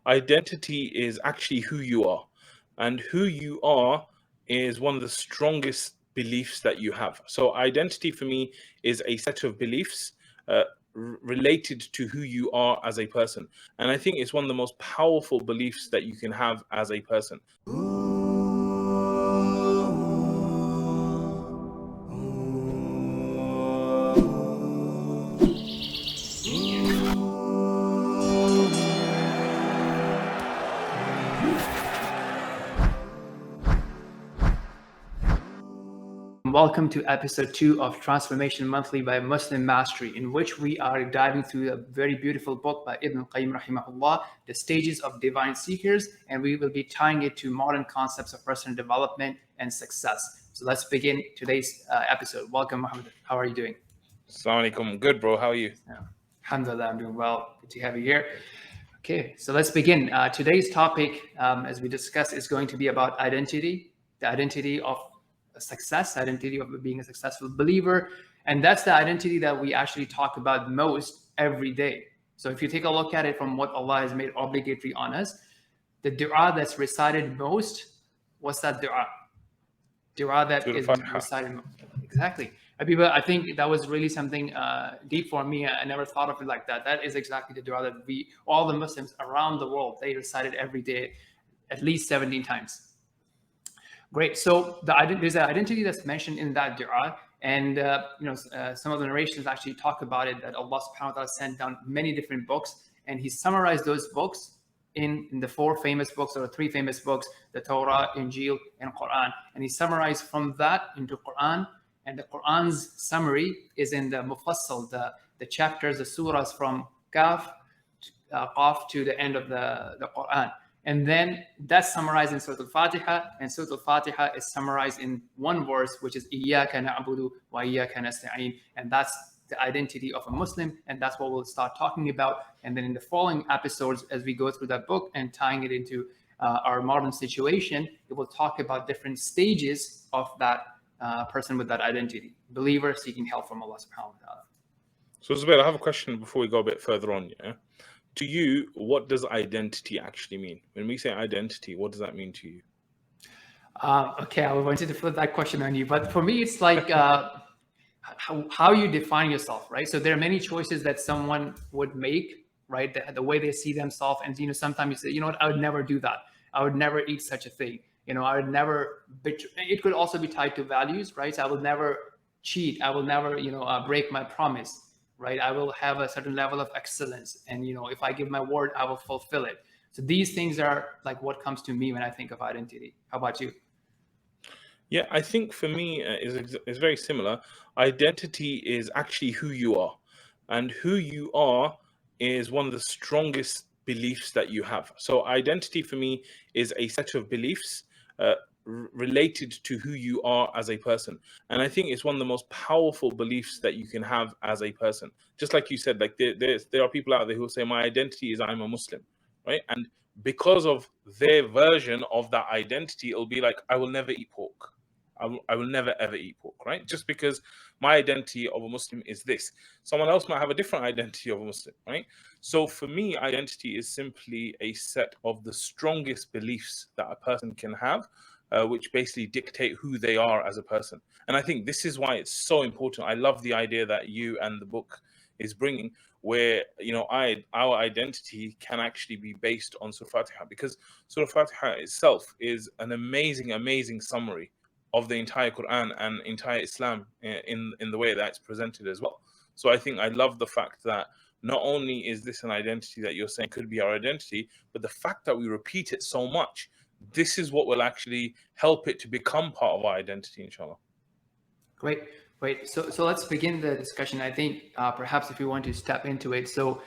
identity is actually who you are, and who you are is one of the strongest beliefs that you have. So identity for me is a set of beliefs related to who you are as a person, and I think it's one of the most powerful beliefs that you can have as a person. Welcome to episode 2 of Transformation Monthly by Muslim Mastery, in which we are diving through a very beautiful book by Ibn Qayyim rahimahullah, The Stages of Divine Seekers, and we will be tying it to modern concepts of personal development and success. So let's begin today's episode. Welcome, Muhammad. How are you doing? Assalamu alaikum. Good, bro. How are you? Alhamdulillah, I'm doing well. Good to have you here. Okay, so let's begin. Today's topic, as we discussed, is going to be about identity, the identity of success, identity of being a successful believer. And that's the identity that we actually talk about most every day. So if you take a look at it from what Allah has made obligatory on us, the dua that's recited most, what's that dua? Dua that is recited most. Exactly. I think that was really something deep for me. I never thought of it like that. That is exactly the dua that all the Muslims around the world, they recite it every day, at least 17 times. Great. So there's an identity that's mentioned in that dua, and some of the narrations actually talk about it, that Allah subhanahu wa ta'ala sent down many different books, and He summarized those books in the 4 famous books, or 3 famous books, the Torah, Injil, and Quran. And He summarized from that into Quran, and the Quran's summary is in the Mufassal, the chapters, the surahs from Qaf to the end of the Quran. And then that's summarized in Surah Al-Fatiha, and Surah Al-Fatiha is summarized in one verse, which is إِيَّاكَ نَعْبُدُ وَإِيَّاكَ نَسْتَعِينُ. And that's the identity of a Muslim, and that's what we'll start talking about. And then in the following episodes, as we go through that book and tying it into our modern situation, it will talk about different stages of that person with that identity, believer seeking help from Allah subhanahu wa ta'ala. So Zubair, I have a question before we go a bit further on. To you, what does identity actually mean? When we say identity, what does that mean to you? Okay, I wanted to flip that question on you, but for me, it's like how you define yourself, right? So there are many choices that someone would make, right? The way they see themselves, and sometimes you say, you know what, I would never do that. I would never eat such a thing. I would never. It could also be tied to values, right? So I will never cheat. I will never, break my promise. Right, I will have a certain level of excellence, and if I give my word, I will fulfill it. So these things are like what comes to me when I think of identity. How about you? Yeah, I think for me is very similar. Identity is actually who you are, and who you are is one of the strongest beliefs that you have. So identity for me is a set of beliefs related to who you are as a person, and I think it's one of the most powerful beliefs that you can have as a person. Just like you said, like there are people out there who say my identity is I'm a Muslim, right? And because of their version of that identity, it'll be like, I will never eat pork. I will never ever eat pork, right? Just because my identity of a Muslim is this. Someone else might have a different identity of a Muslim, right? So for me, identity is simply a set of the strongest beliefs that a person can have, which basically dictate who they are as a person. And I think this is why it's so important. I love the idea that you and the book is bringing, where our identity can actually be based on Surah Fatiha, because Surah Fatiha itself is an amazing summary of the entire Quran and entire Islam in the way that it's presented as well. So I think I love the fact that not only is this an identity that you're saying could be our identity, but the fact that we repeat it so much, this is what will actually help it to become part of our identity, inshallah. Great. So let's begin the discussion. I think perhaps if you want to step into it. So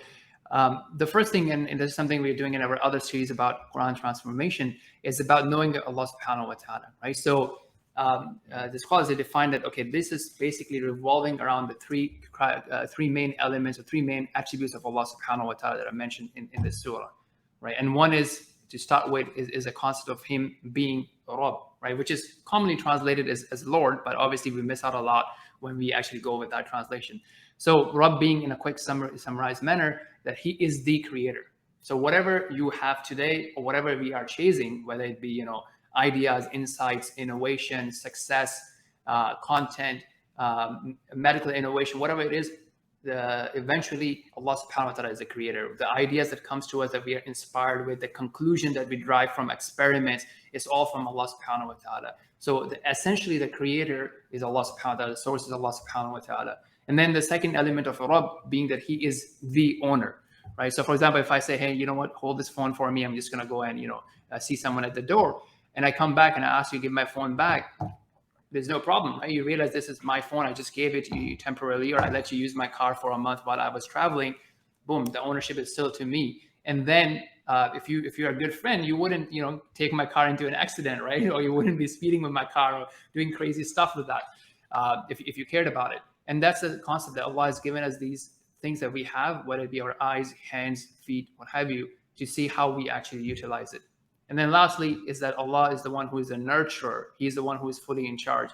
the first thing, and this is something we're doing in our other series about Quran transformation, is about knowing Allah subhanahu wa ta'ala, right? So the scholars, they define that, okay, this is basically revolving around the three main elements or 3 main attributes of Allah subhanahu wa ta'ala that are mentioned in this surah, right? And one is, to start with, is a concept of Him being Rabb, right? Which is commonly translated as Lord, but obviously we miss out a lot when we actually go with that translation. So Rabb being, in a quick summarized manner, that He is the creator. So whatever you have today or whatever we are chasing, whether it be, ideas, insights, innovation, success, content, medical innovation, whatever it is, eventually Allah subhanahu wa ta'ala is the creator. The ideas that comes to us that we are inspired with, the conclusion that we derive from experiments, is all from Allah subhanahu wa ta'ala. So essentially the creator is Allah subhanahu wa ta'ala, the source is Allah subhanahu wa ta'ala. And then the second element of Rabb being that he is the owner, right? So for example, if I say, hey, you know what, hold this phone for me, I'm just going to go and, see someone at the door, and I come back and I ask you to give my phone back, there's no problem, right? You realize this is my phone. I just gave it to you temporarily, or I let you use my car for a month while I was traveling. Boom, the ownership is still to me. And then if you're a good friend, you wouldn't, take my car into an accident, right? Or you wouldn't be speeding with my car or doing crazy stuff with that if you cared about it. And that's the concept that Allah has given us, these things that we have, whether it be our eyes, hands, feet, what have you, to see how we actually utilize it. And then lastly is that Allah is the one who is the nurturer. He is the one who is fully in charge.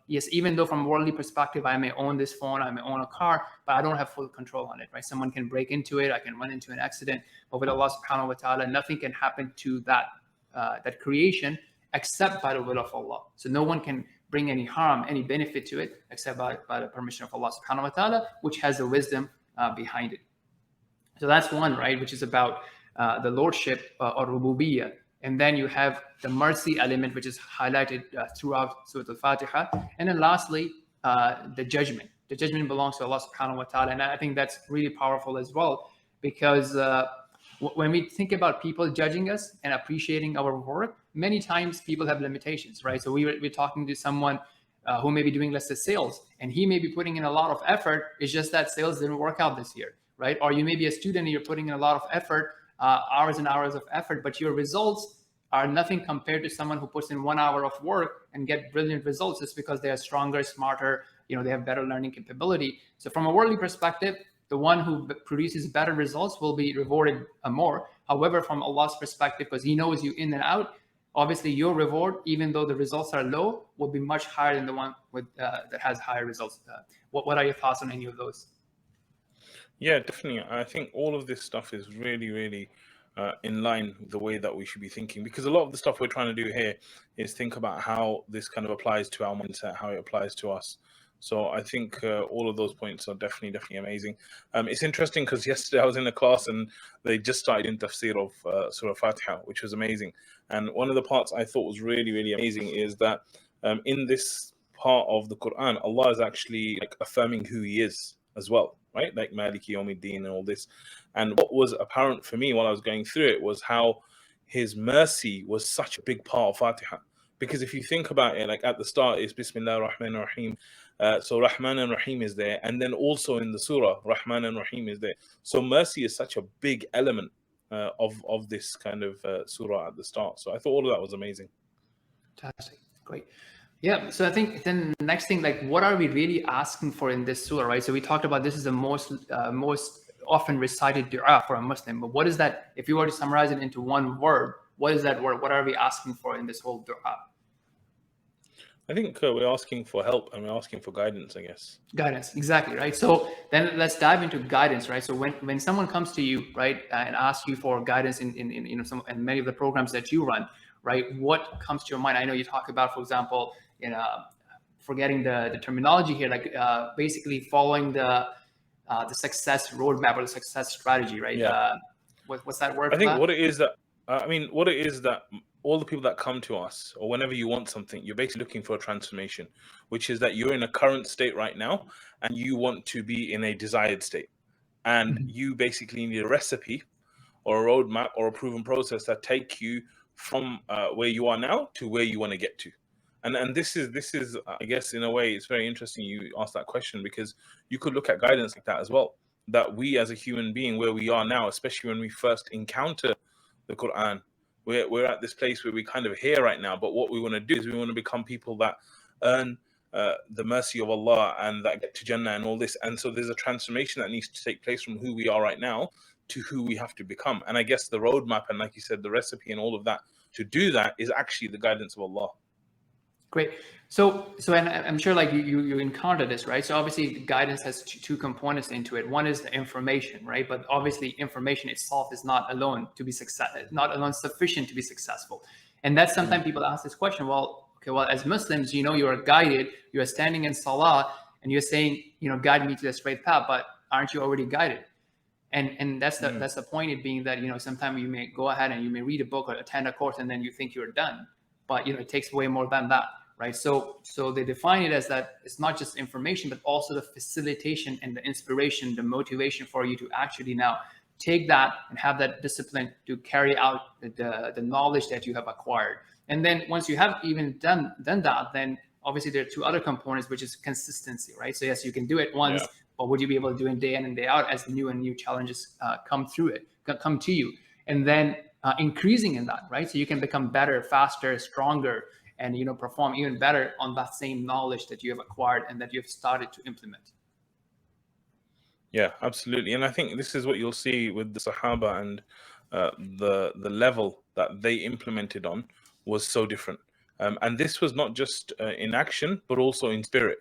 Yes, even though from a worldly perspective, I may own this phone, I may own a car, but I don't have full control on it, right? Someone can break into it, I can run into an accident. But with Allah subhanahu wa ta'ala, nothing can happen to that creation except by the will of Allah. So no one can bring any harm, any benefit to it, except by the permission of Allah subhanahu wa ta'ala, which has the wisdom behind it. So that's one, right, which is about the lordship or rububiyyah. And then you have the mercy element, which is highlighted throughout Surah Al-Fatiha. And then lastly, the judgment. The judgment belongs to Allah subhanahu wa ta'ala. And I think that's really powerful as well, because when we think about people judging us and appreciating our work, many times people have limitations, right? So we're talking to someone who may be doing, let's say, sales, and he may be putting in a lot of effort. It's just that sales didn't work out this year, right? Or you may be a student and you're putting in a lot of effort, hours and hours of effort, but your results are nothing compared to someone who puts in 1 hour of work and get brilliant results just because they are stronger, smarter, they have better learning capability. So from a worldly perspective, the one who produces better results will be rewarded more. However, from Allah's perspective, because he knows you in and out, obviously your reward, even though the results are low, will be much higher than the one with that has higher results. What are your thoughts on any of those? Yeah, definitely. I think all of this stuff is really, really in line with the way that we should be thinking, because a lot of the stuff we're trying to do here is think about how this kind of applies to our mindset, how it applies to us. So I think all of those points are definitely amazing. It's interesting because yesterday I was in a class and they just started in tafsir of Surah Fatiha, which was amazing. And one of the parts I thought was really, really amazing is that in this part of the Quran, Allah is actually like affirming who He is as well, right? Like Maliki Yawmiddin and all this. And what was apparent for me while I was going through it was how His mercy was such a big part of Fatiha. Because if you think about it, like at the start is Bismillah ar-Rahman ar-Rahim. So Rahman and Rahim is there. And then also in the surah, Rahman and Rahim is there. So mercy is such a big element of this kind of surah at the start. So I thought all of that was amazing. Fantastic. Great. Yeah. So I think then the next thing, like, what are we really asking for in this surah, right? So we talked about this is the most often recited dua for a Muslim. But what is that? If you were to summarize it into one word, what is that word? What are we asking for in this whole dua? I think we're asking for help and we're asking for guidance, I guess. Guidance, exactly, right? So then let's dive into guidance, right? So when someone comes to you, right, and asks you for guidance in some and many of the programs that you run, right, what comes to your mind? I know you talk about, for example, forgetting the terminology here, like basically following the success roadmap or the success strategy, right? Yeah. What's that word? I think what it is that all the people that come to us, or whenever you want something, you're basically looking for a transformation, which is that you're in a current state right now and you want to be in a desired state. And you basically need a recipe or a roadmap or a proven process that take you from where you are now to where you want to get to. And this is I guess in a way it's very interesting you asked that question, because you could look at guidance like that as well. That we as a human being, where we are now, especially when we first encounter the Quran, we're at this place where we kind of here right now, but what we want to do is we want to become people that earn the mercy of Allah and that get to Jannah and all this. And so there's a transformation that needs to take place from who we are right now to who we have to become. And I guess the roadmap and, like you said, the recipe and all of that to do that is actually the guidance of Allah. Great. So, and I'm sure like you encounter this, right? So obviously guidance has two components into it. One is the information, right? But obviously information itself is not alone sufficient to be successful. And that's sometimes people ask this question, well, okay, well, as Muslims, you are guided, you are standing in salah and you're saying, guide me to the straight path, but aren't you already guided? And that's the point, it being that, sometimes you may go ahead and you may read a book or attend a course and then you think you're done, but it takes way more than that. Right. So they define it as that it's not just information, but also the facilitation and the inspiration, the motivation for you to actually now take that and have that discipline to carry out the knowledge that you have acquired. And then once you have even done that, then obviously there are two other components, which is consistency, right? So yes, you can do it once, but would you be able to do it day in and day out as new challenges come to you? And then increasing in that, right? So you can become better, faster, stronger, and perform even better on that same knowledge that you have acquired and that you've started to implement. Yeah, absolutely. And I think this is what you'll see with the Sahaba, and the level that they implemented on was so different. And this was not just in action, but also in spirit.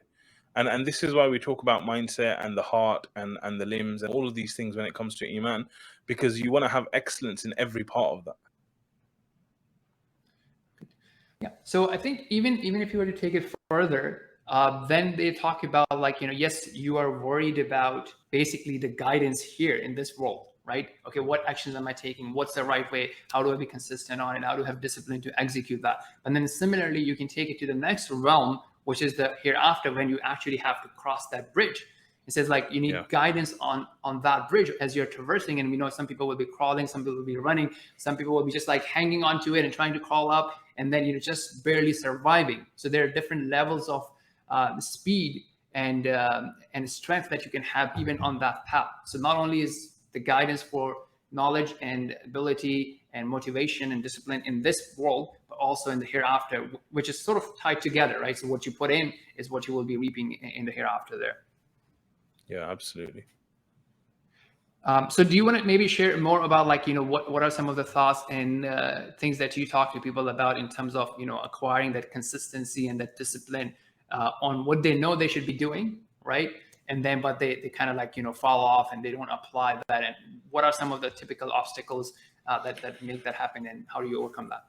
And this is why we talk about mindset and the heart and the limbs and all of these things when it comes to Iman, because you want to have excellence in every part of that. Yeah. So I think even if you were to take it further, then they talk about like, yes, you are worried about basically the guidance here in this world, right? Okay, what actions am I taking? What's the right way? How do I be consistent on it? How do I have discipline to execute that? And then similarly, you can take it to the next realm, which is the hereafter, when you actually have to cross that bridge. It says like you need guidance on that bridge as you're traversing. And we know some people will be crawling, some people will be running, some people will be just like hanging onto it and trying to crawl up, and then just barely surviving. So there are different levels of speed and strength that you can have even on that path. So not only is the guidance for knowledge and ability and motivation and discipline in this world, but also in the hereafter, which is sort of tied together, right? So what you put in is what you will be reaping in the hereafter there. Yeah, absolutely. So do you want to maybe share more about like, what are some of the thoughts and things that you talk to people about in terms of, acquiring that consistency and that discipline on what they know they should be doing, right? And then, but they kind of like, fall off and they don't apply that. And what are some of the typical obstacles that make that happen, and how do you overcome that?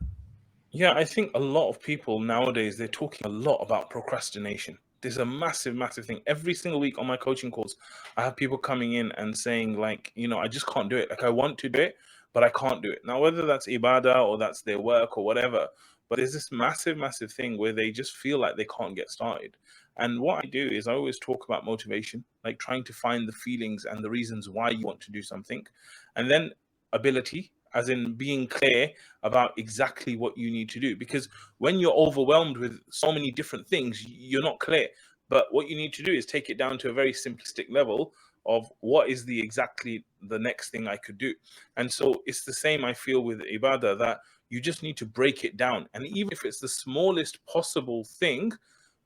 Yeah, I think a lot of people nowadays, they're talking a lot about procrastination. There's a massive, massive thing. Every single week on my coaching calls, I have people coming in and saying like, I just can't do it. Like I want to do it, but I can't do it. Now, whether that's ibadah or that's their work or whatever, but there's this massive, massive thing where they just feel like they can't get started. And what I do is I always talk about motivation, like trying to find the feelings and the reasons why you want to do something. And then ability, as in being clear about exactly what you need to do. Because when you're overwhelmed with so many different things, you're not clear. But what you need to do is take it down to a very simplistic level of what is exactly the next thing I could do. And so it's the same, I feel, with ibadah, that you just need to break it down. And even if it's the smallest possible thing,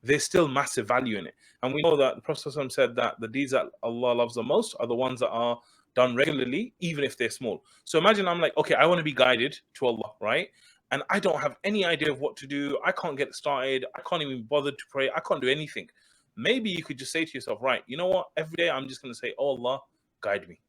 there's still massive value in it. And we know that the Prophet ﷺ said that the deeds that Allah loves the most are the ones that are done regularly, even if they're small. So imagine I'm like, okay, I want to be guided to Allah, right? And I don't have any idea of what to do. I can't get started. I can't even bother to pray. I can't do anything. Maybe you could just say to yourself, right, you know what? Every day I'm just going to say, oh Allah, guide me.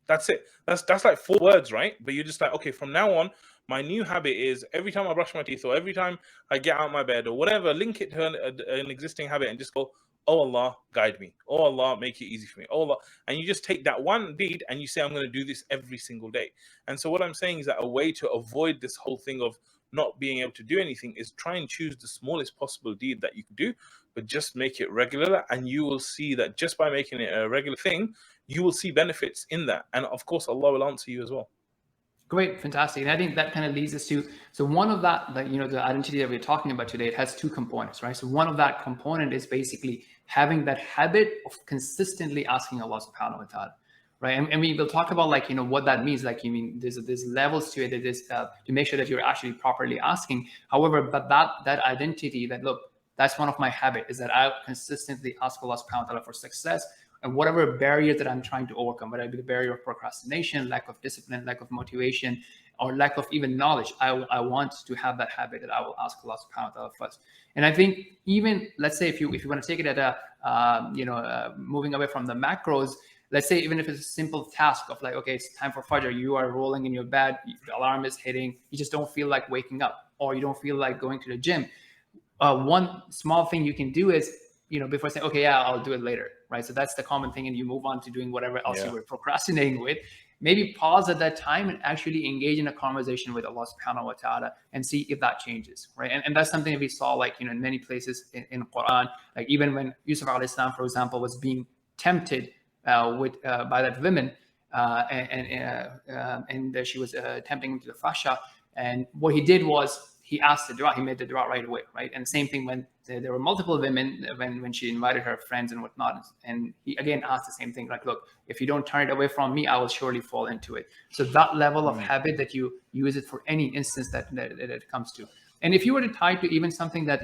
That's it. That's like 4 words, right? But you're just like, okay, from now on, my new habit is every time I brush my teeth or every time I get out of my bed or whatever, link it to an existing habit and just go, oh Allah, guide me. Oh Allah, make it easy for me. Oh Allah. And you just take that one deed and you say, I'm going to do this every single day. And so what I'm saying is that a way to avoid this whole thing of not being able to do anything is try and choose the smallest possible deed that you can do, but just make it regular. And you will see that just by making it a regular thing, you will see benefits in that. And of course, Allah will answer you as well. Great, fantastic. And I think that kind of leads us to, so one of that, the identity that we're talking about today, it has 2 components, right? So one of that component is basically having that habit of consistently asking Allah subhanahu wa ta'ala, right? And we will talk about like, what that means. Like, there's levels to it. There's to make sure that you're actually properly asking. However, but that identity that, look, that's one of my habits, is that I consistently ask Allah subhanahu wa ta'ala for success. And whatever barrier that I'm trying to overcome, whether it be the barrier of procrastination, lack of discipline, lack of motivation, or lack of even knowledge, I want to have that habit that I will ask Allah subhanahu wa ta'ala first. And I think even, let's say if you want to take it at a moving away from the macros, let's say even if it's a simple task of like, okay, it's time for Fajr, you are rolling in your bed, the alarm is hitting, you just don't feel like waking up, or you don't feel like going to the gym. One small thing you can do is, before saying, okay, yeah, I'll do it later, right? So that's the common thing, and you move on to doing whatever else you were procrastinating with. Maybe pause at that time and actually engage in a conversation with Allah subhanahu wa ta'ala and see if that changes, right? And that's something that we saw, like, in many places in Quran, like even when Yusuf alayhi salam, for example, was being tempted by that woman, and she was tempting him to the fasha, and what he did was he asked the dua, he made the dua right away, right? And same thing when there were multiple women, when she invited her friends and whatnot, and he again asked the same thing, like, look, if you don't turn it away from me, I will surely fall into it. So that level of habit, that you use it for any instance that it comes to. And if you were to tie to even something that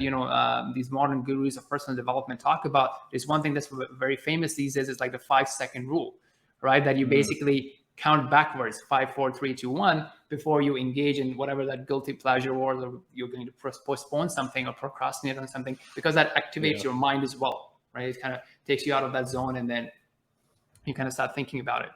these modern gurus of personal development talk about, there's one thing that's very famous these days, is like the 5-second rule, right? That you basically count backwards, 5, 4, 3, 2, 1, before you engage in whatever that guilty pleasure was, or you're going to postpone something or procrastinate on something, because that activates your mind as well, right? It kind of takes you out of that zone, and then you kind of start thinking about it.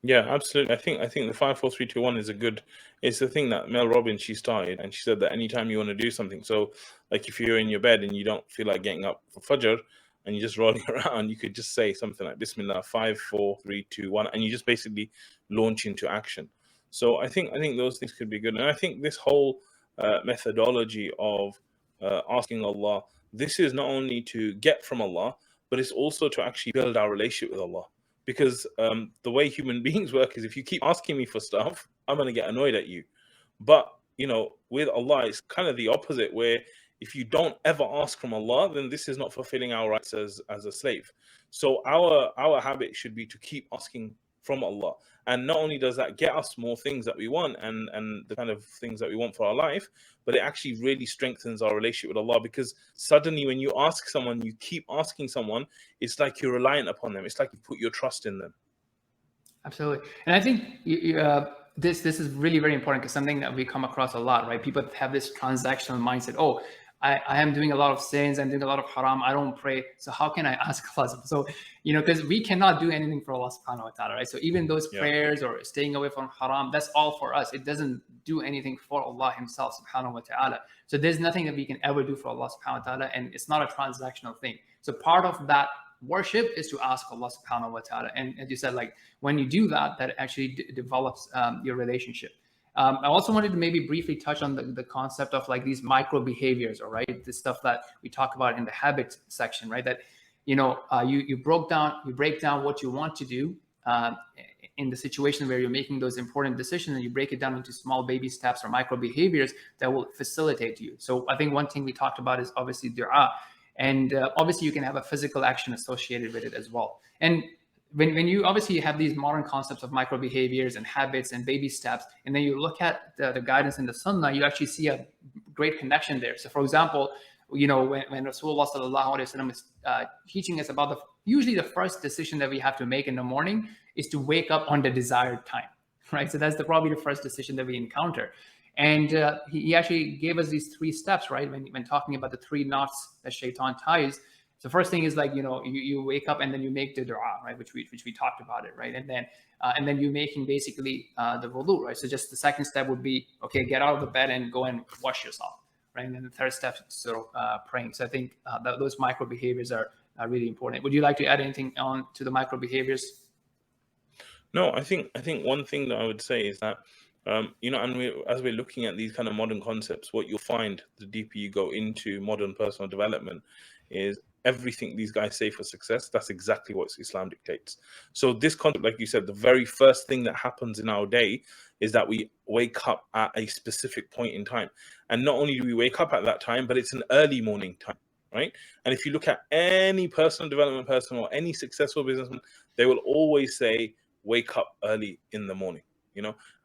Yeah, absolutely. I think the 5, 4, 3, 2, 1 is a good. It's the thing that Mel Robbins, she started, and she said that anytime you want to do something, so like if you're in your bed and you don't feel like getting up for Fajr, and you're just rolling around, you could just say something like Bismillah, 5, 4, 3, 2, 1, and you just basically launch into action. So I think those things could be good, and I think this whole methodology of asking Allah, this is not only to get from Allah, but it's also to actually build our relationship with Allah. Because the way human beings work is, if you keep asking me for stuff, I'm going to get annoyed at you. But with Allah, it's kind of the opposite, where if you don't ever ask from Allah, then this is not fulfilling our rights as a slave. So our habit should be to keep asking from Allah. And not only does that get us more things that we want, and the kind of things that we want for our life, but it actually really strengthens our relationship with Allah. Because suddenly when you ask someone, you keep asking someone, it's like you're reliant upon them. It's like you put your trust in them. Absolutely. And I think this is really very important, because something that we come across a lot, right? People have this transactional mindset. Oh, I am doing a lot of sins, I'm doing a lot of haram, I don't pray, so how can I ask Allah? So, because we cannot do anything for Allah subhanahu wa ta'ala, right? So even those prayers or staying away from haram, that's all for us. It doesn't do anything for Allah himself subhanahu wa ta'ala. So there's nothing that we can ever do for Allah subhanahu wa ta'ala, and it's not a transactional thing. So part of that worship is to ask Allah subhanahu wa ta'ala. And as you said, like, when you do that, that actually develops your relationship. I also wanted to maybe briefly touch on the concept of like these micro behaviors, all right? The stuff that we talk about in the habits section, right? That, you break down what you want to do in the situation where you're making those important decisions, and you break it down into small baby steps or micro behaviors that will facilitate you. So I think one thing we talked about is obviously dua. And obviously you can have a physical action associated with it as well. And when you obviously have these modern concepts of micro behaviors and habits and baby steps, and then you look at the guidance in the Sunnah, you actually see a great connection there. So for example, when Rasulullah sallallahu alaihi wasallam is teaching us about usually the first decision that we have to make in the morning is to wake up on the desired time, right? So that's probably the first decision that we encounter. And he actually gave us these 3 steps, right? When talking about the 3 knots that shaitan ties. So first thing is like, you wake up and then you make the dua, right? Which we talked about it, right? And then you're making basically the wudu, right? So just the second step would be, okay, get out of the bed and go and wash yourself, right? And then the third step is sort of praying. So I think those micro behaviors are really important. Would you like to add anything on to the micro behaviors? No, I think one thing that I would say is that and as we're looking at these kind of modern concepts, what you'll find the deeper you go into modern personal development is everything these guys say for success, that's exactly what Islam dictates. So this concept, like you said, the very first thing that happens in our day is that we wake up at a specific point in time. And not only do we wake up at that time, but it's an early morning time, right? And if you look at any personal development person or any successful businessman, they will always say, wake up early in the morning.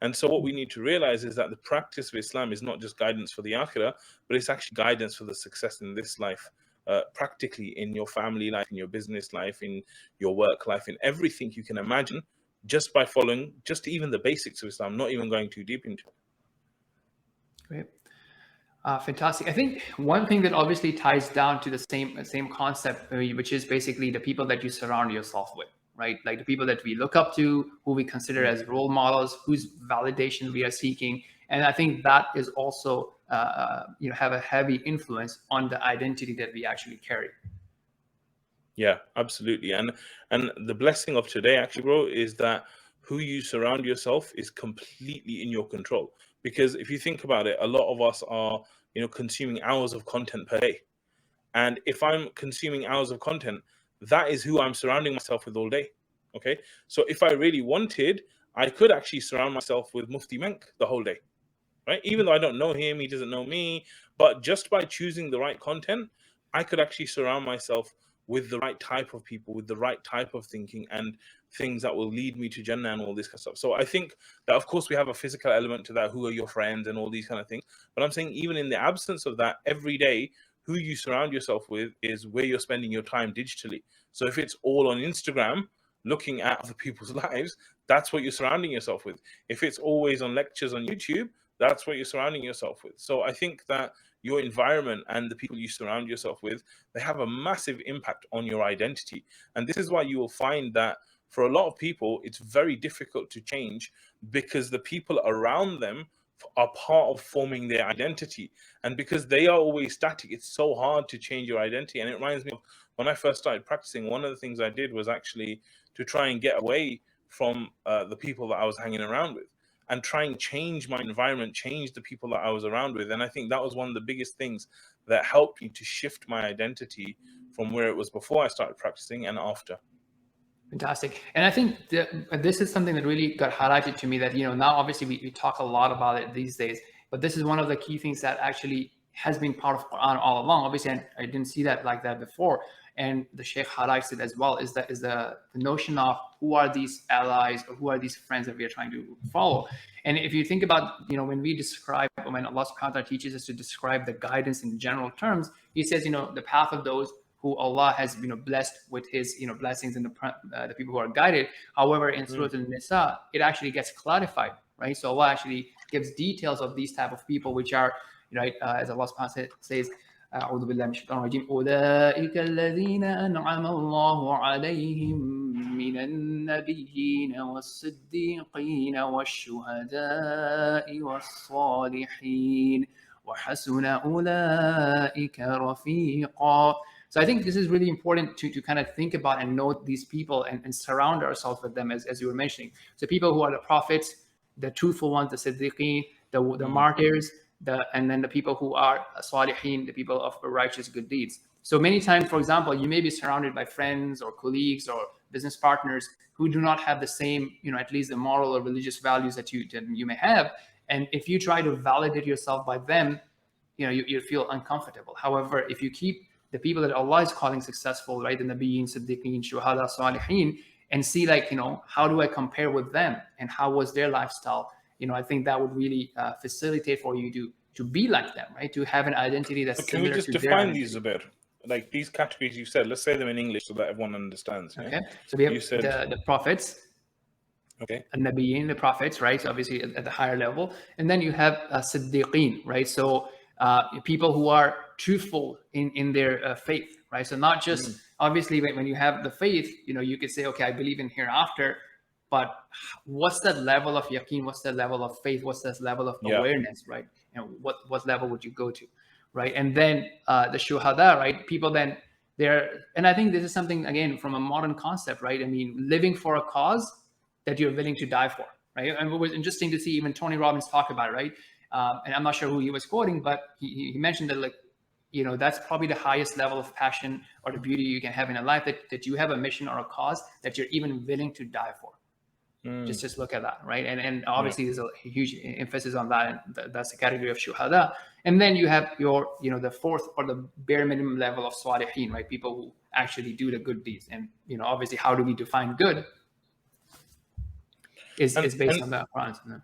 And so what we need to realize is that the practice of Islam is not just guidance for the akhirah, but it's actually guidance for the success in this life, practically in your family life, in your business life, in your work life, in everything you can imagine. just by following just even the basics of Islam, not even going too deep into it. Great. Fantastic. I think one thing that obviously ties down to the same concept, which is basically the people that you surround yourself with, right? Like the people that we look up to, who we consider as role models, whose validation we are seeking, and I think that is also have a heavy influence on the identity that we actually carry. Yeah, absolutely. And the blessing of today, actually, bro, is that who you surround yourself is completely in your control. Because if you think about it, a lot of us are, consuming hours of content per day. And if I'm consuming hours of content, that is who I'm surrounding myself with all day. Okay. So if I really wanted, I could actually surround myself with Mufti Menk the whole day. Right? Even though I don't know him, he doesn't know me. But just by choosing the right content, I could actually surround myself with the right type of people, with the right type of thinking and things that will lead me to Jannah and all this kind of stuff. So I think that, of course, we have a physical element to that. Who are your friends and all these kind of things. But I'm saying even in the absence of that, every day, who you surround yourself with is where you're spending your time digitally. So if it's all on Instagram, looking at other people's lives, that's what you're surrounding yourself with. If it's always on lectures on YouTube, that's what you're surrounding yourself with. So I think that your environment and the people you surround yourself with, they have a massive impact on your identity. And this is why you will find that for a lot of people, it's very difficult to change because the people around them are part of forming their identity. And because they are always static, it's so hard to change your identity. And it reminds me of when I first started practicing, one of the things I did was actually to try and get away from the people that I was hanging around with, and try and change my environment, change the people that I was around with. And I think that was one of the biggest things that helped me to shift my identity from where it was before I started practicing and after. Fantastic. And I think this is something that really got highlighted to me that, now obviously we talk a lot about it these days, but this is one of the key things that actually has been part of Quran all along. Obviously, I didn't see that like that before. And the Sheikh highlights it as well, is the notion of who are these allies or who are these friends that we are trying to follow. And if you think about, when Allah subhanahu wa ta'ala teaches us to describe the guidance in general terms, He says, the path of those who Allah has blessed with His blessings, and the people who are guided. However, in Surah Al-Nisa, it actually gets clarified, right? So Allah actually gives details of these type of people, which are, as Allah subhanahu wa ta'ala says, أعوذ بالله من الشيطان الرجيم أولئك الذين أنعم الله عليهم من النبيين والصديقين والشهداء والصالحين وحسن أولئك رفيقا. So I think this is really important to kind of think about and note these people and surround ourselves with them, as you were mentioning. So people who are the prophets, the truthful ones, the siddiqeen, the martyrs, and then the people who are salihin, the people of righteous good deeds. So many times, for example, you may be surrounded by friends or colleagues or business partners who do not have the same, at least the moral or religious values that you may have. And if you try to validate yourself by them, you feel uncomfortable. However, if you keep the people that Allah is calling successful, right, the Nabiyyin, Siddiqeen, Shuhada, Salihin, and see how do I compare with them and how was their lifestyle? I think that would really facilitate for you to be like them, right? To have an identity that's similar to their. Can we just define these a bit? Like these categories you said, let's say them in English so that everyone understands. Okay. So we have the prophets. Okay. Nabiyyin, the prophets, right? So obviously at the higher level. And then you have Siddiqeen, right? So people who are truthful in their faith, right? So not just, obviously, when you have the faith, you could say, okay, I believe in hereafter, but what's that level of yaqeen? What's that level of faith? What's that level of awareness, right? What level would you go to, right? And then the shuhada, right? People then and I think this is something, again, from a modern concept, right? I mean, living for a cause that you're willing to die for, right? And what was interesting to see, even Tony Robbins talk about it, right? And I'm not sure who he was quoting, but he mentioned that, that's probably the highest level of passion or the beauty you can have in a life, that you have a mission or a cause that you're even willing to die for. Just look at that, right? And obviously there's a huge emphasis on that, and that's the category of shuhada. And then you have your, the fourth or the bare minimum level of salihin, right? People who actually do the good deeds. And, obviously, how do we define good is based on the Quran.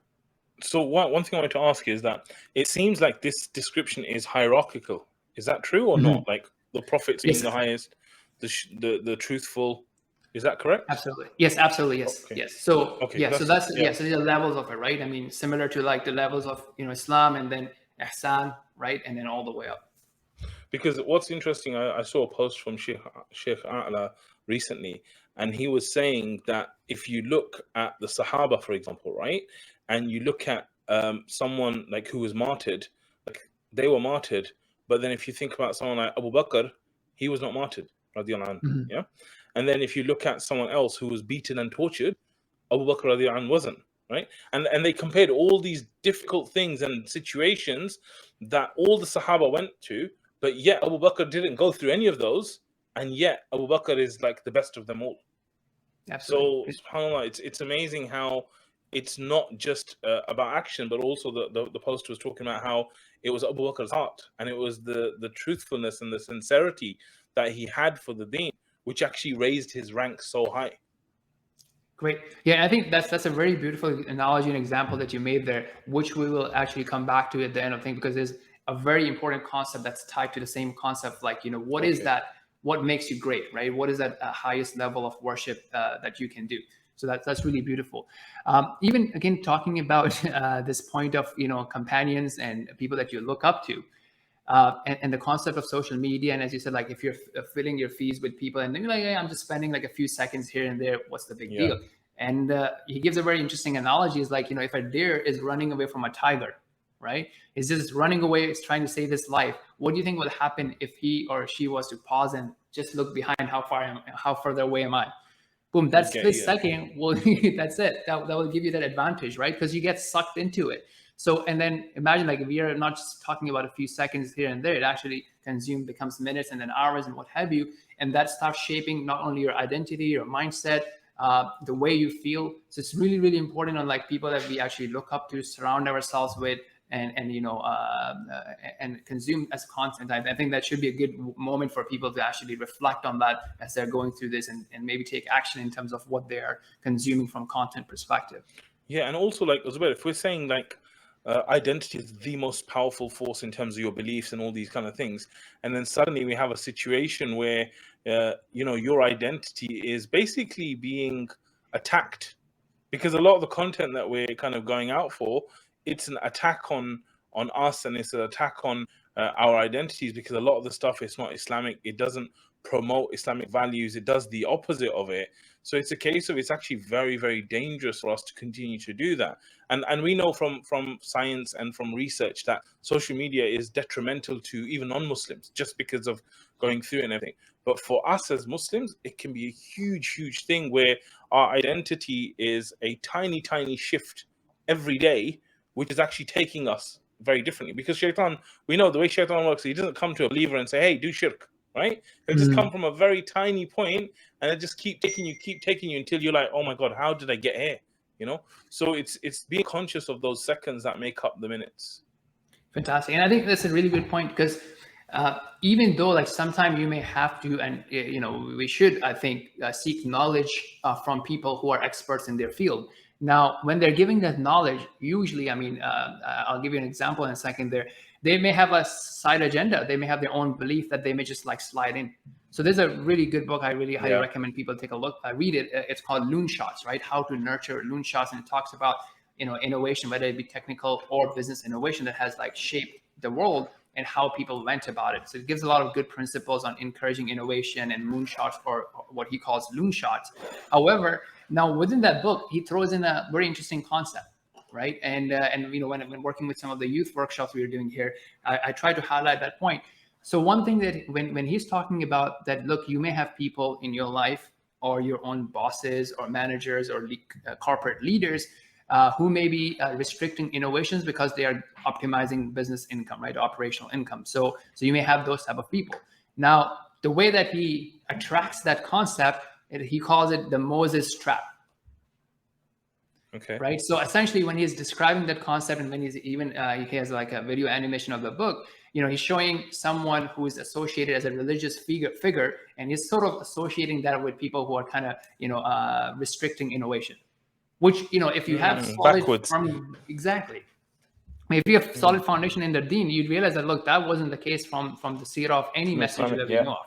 So one thing I wanted to ask is that it seems like this description is hierarchical. Is that true or not? Like the prophets being the highest, the truthful. Is that correct? Absolutely. Yes, absolutely. Yes. Okay. Yes. So Okay. yeah, so that's yeah. so these are levels of it, right? I mean, similar to like the levels of Islam and then ihsan, right? And then all the way up. Because what's interesting, I saw a post from Sheikh A'la recently, and he was saying that if you look at the Sahaba, for example, right, and you look at someone like who was martyred, like they were martyred, but then if you think about someone like Abu Bakr, he was not martyred, radiallahu anhu, Mhm. yeah. And then if you look at someone else who was beaten and tortured, Abu Bakr radiallahu anhu wasn't, right? And they compared all these difficult things and situations that all the Sahaba went to, but yet Abu Bakr didn't go through any of those, and yet Abu Bakr is like the best of them all. So Absolutely. subhanallah, it's amazing how it's not just about action, but also the post was talking about how it was Abu Bakr's heart, and it was the truthfulness and the sincerity that he had for the deen, which actually raised his rank so high. Great. Yeah, I think that's a very beautiful analogy and example that you made there, which we will actually come back to at the end of things, because there's a very important concept that's tied to the same concept. Like, what is Okay. that? What makes you great, right? What is that highest level of worship that you can do? So that's really beautiful. Even again, talking about this point of companions and people that you look up to. And the concept of social media, and as you said, like if you're filling your feeds with people and then you're like, hey, I'm just spending like a few seconds here and there, what's the big Yeah. deal? And he gives a very interesting analogy. Is like, if a deer is running away from a tiger, right? It's just running away, it's trying to save his life. What do you think would happen if he or she was to pause and just look behind? How further away am I? Boom, that split second will that's it. That will give you that advantage, right? Because you get sucked into it. So, and then imagine like if we are not just talking about a few seconds here and there, it actually becomes minutes and then hours and what have you. And that starts shaping not only your identity, your mindset, the way you feel. So it's really, really important on like people that we actually look up to, surround ourselves with, and and consume as content. I think that should be a good moment for people to actually reflect on that as they're going through this, and maybe take action in terms of what they're consuming from content perspective. Yeah, and also like as well, if we're saying like identity is the most powerful force in terms of your beliefs and all these kind of things, and then suddenly we have a situation where your identity is basically being attacked, because a lot of the content that we're kind of going out for, it's an attack on us, and it's an attack on our identities, because a lot of the stuff is not Islamic. It doesn't promote Islamic values. It does the opposite of it. So it's a case of, it's actually very, very dangerous for us to continue to do that. And we know from science and from research that social media is detrimental to even non-Muslims, just because of going through and everything. But for us as Muslims, it can be a huge, huge thing where our identity is a tiny, tiny shift every day, which is actually taking us very differently. Because shaitan, we know the way shaitan works, he doesn't come to a believer and say, hey, do shirk, right? He'll just come from a very tiny point, and it just keep taking you until you're like, oh my God, how did I get here? So it's being conscious of those seconds that make up the minutes. Fantastic. And I think that's a really good point, because even though like sometimes you may have to, and we should, I think, seek knowledge from people who are experts in their field. Now, when they're giving that knowledge, usually, I mean, I'll give you an example in a second there. They may have a side agenda. They may have their own belief that they may just like slide in. So there's a really good book I really highly recommend people take a look. Read it. It's called Loon Shots, right? How to Nurture Loon Shots. And it talks about, innovation, whether it be technical or business innovation, that has like shaped the world and how people went about it. So it gives a lot of good principles on encouraging innovation and moonshots, or what he calls loon shots. However, now within that book, he throws in a very interesting concept, right? And when working with some of the youth workshops we are doing here, I try to highlight that point. So one thing that when he's talking about that, look, you may have people in your life, or your own bosses or managers or corporate leaders who may be restricting innovations because they are optimizing business income, right? Operational income. So you may have those type of people. Now, the way that he attracts that concept, he calls it the Moses trap. Okay. Right. So essentially, when he's describing that concept, and when he's even he has like a video animation of the book, he's showing someone who is associated as a religious figure, and he's sort of associating that with people who are kind of restricting innovation. Which, if you have solid exactly. If you have solid foundation in the deen, you'd realize that, look, that wasn't the case from the seerah of any messenger that we know of.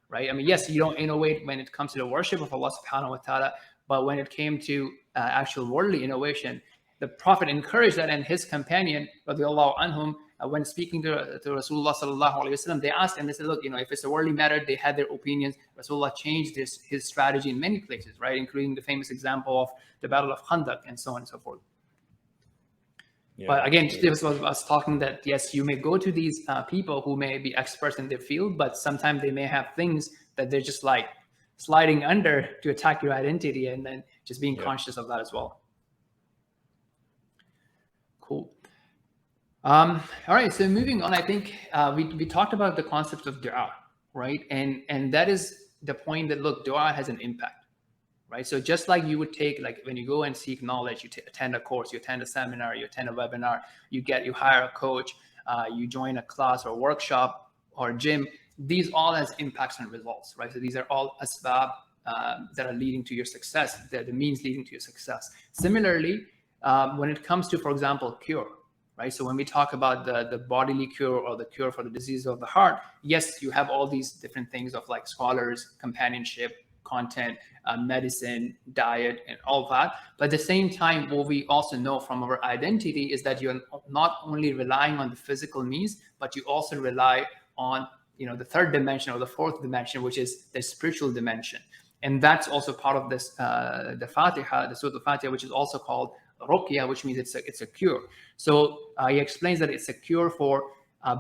right? I mean, yes, you don't innovate when it comes to the worship of Allah subhanahu wa ta'ala, but when it came to actual worldly innovation, the Prophet encouraged that, and his companion, radiallahu anhum, when speaking to Rasulullah sallallahu alaihi wasallam, they asked him, they said, look, if it's a worldly matter, they had their opinions. Rasulullah changed his strategy in many places, right? Including the famous example of the Battle of Khandaq and so on and so forth. Yeah, but again, this was us talking that, yes, you may go to these people who may be experts in their field, but sometimes they may have things that they're just like sliding under to attack your identity, and then just being conscious of that as well. Cool. All right, so moving on, I think we talked about the concept of dua, right? And that is the point that, look, dua has an impact. Right. So just like you would take, like when you go and seek knowledge, you attend a course, you attend a seminar, you attend a webinar, you hire a coach, you join a class or workshop or gym. These all has impacts and results, right? So these are all asbab that are leading to your success. They're the means leading to your success. Similarly, when it comes to, for example, cure, right? So when we talk about the bodily cure or the cure for the disease of the heart, yes, you have all these different things of like scholars, companionship, content, medicine, diet, and all that. But at the same time, what we also know from our identity is that you're not only relying on the physical means, but you also rely on, the third dimension or the fourth dimension, which is the spiritual dimension. And that's also part of this, the Fatiha, the Surah Al-Fatiha, which is also called Ruqya, which means it's a cure. So he explains that it's a cure for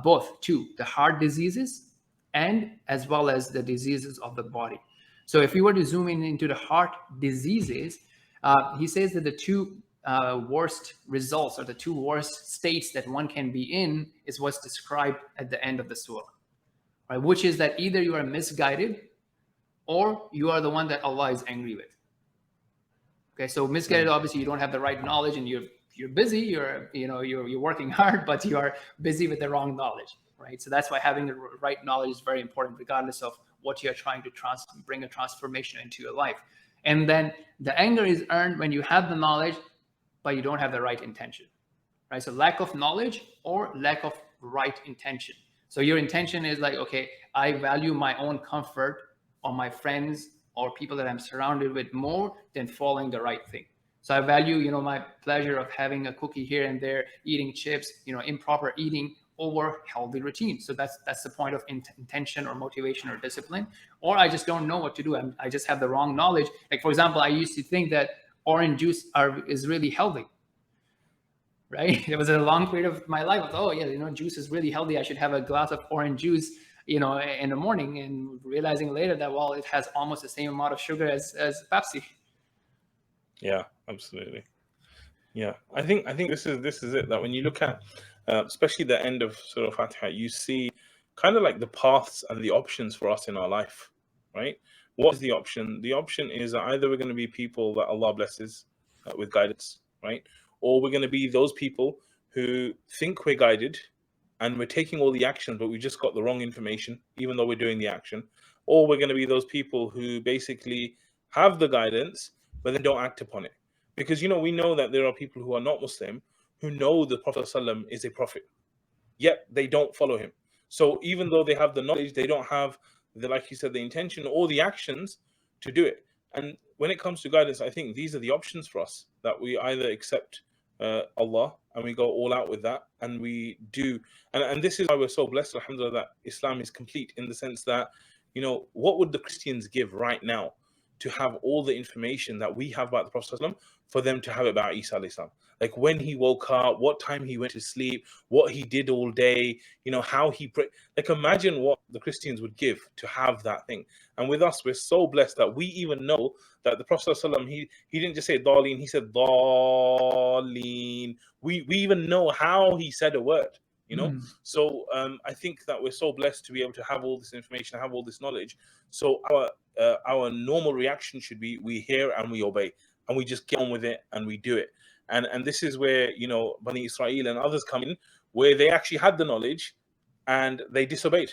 both, the heart diseases and as well as the diseases of the body. So if we were to zoom in into the heart diseases, he says that the two worst results or the two worst states that one can be in is what's described at the end of the surah, right? Which is that either you are misguided or you are the one that Allah is angry with. Okay, so misguided, obviously you don't have the right knowledge and you're busy, you're working hard, but you are busy with the wrong knowledge, right? So that's why having the right knowledge is very important, regardless of what you're trying to bring a transformation into your life. And then the anger is earned when you have the knowledge, but you don't have the right intention, right? So lack of knowledge or lack of right intention. So your intention is like, okay, I value my own comfort or my friends or people that I'm surrounded with more than following the right thing. So I value, my pleasure of having a cookie here and there, eating chips, improper eating over healthy routine. So that's the point of intention or motivation or discipline. Or I just don't know what to do. I just have the wrong knowledge. Like, for example, I used to think that orange juice is really healthy, right? There was a long period of my life. Oh yeah, juice is really healthy. I should have a glass of orange juice, in the morning, and realizing later that, well, it has almost the same amount of sugar as Pepsi. Yeah, absolutely. Yeah, I think this is it. That when you look at, especially the end of Surah Al-Fatiha, you see kind of like the paths and the options for us in our life, right? What is the option? The option is that either we're going to be people that Allah blesses with guidance, right? Or we're going to be those people who think we're guided and we're taking all the actions, but we just got the wrong information, even though we're doing the action. Or we're going to be those people who basically have the guidance, but then don't act upon it. Because, we know that there are people who are not Muslim who know the Prophet ﷺ is a prophet, yet they don't follow him. So even though they have the knowledge, they don't have like you said, the intention or the actions to do it. And when it comes to guidance, I think these are the options for us, that we either accept Allah and we go all out with that, and we do. And this is why we're so blessed, alhamdulillah, that Islam is complete, in the sense that, what would the Christians give right now to have all the information that we have about the Prophet ﷺ, for them to have it about Isa alayhi salam? Like when he woke up, what time he went to sleep, what he did all day, how he prayed. Like imagine what the Christians would give to have that thing. And with us, we're so blessed that we even know that the Prophet ﷺ, he didn't just say Daleen, he said Daleen. We even know how he said a word. So I think that we're so blessed to be able to have all this information, have all this knowledge. So our normal reaction should be, we hear and we obey, and we just get on with it and we do it. And this is where Bani Israel and others come in, where they actually had the knowledge and they disobeyed.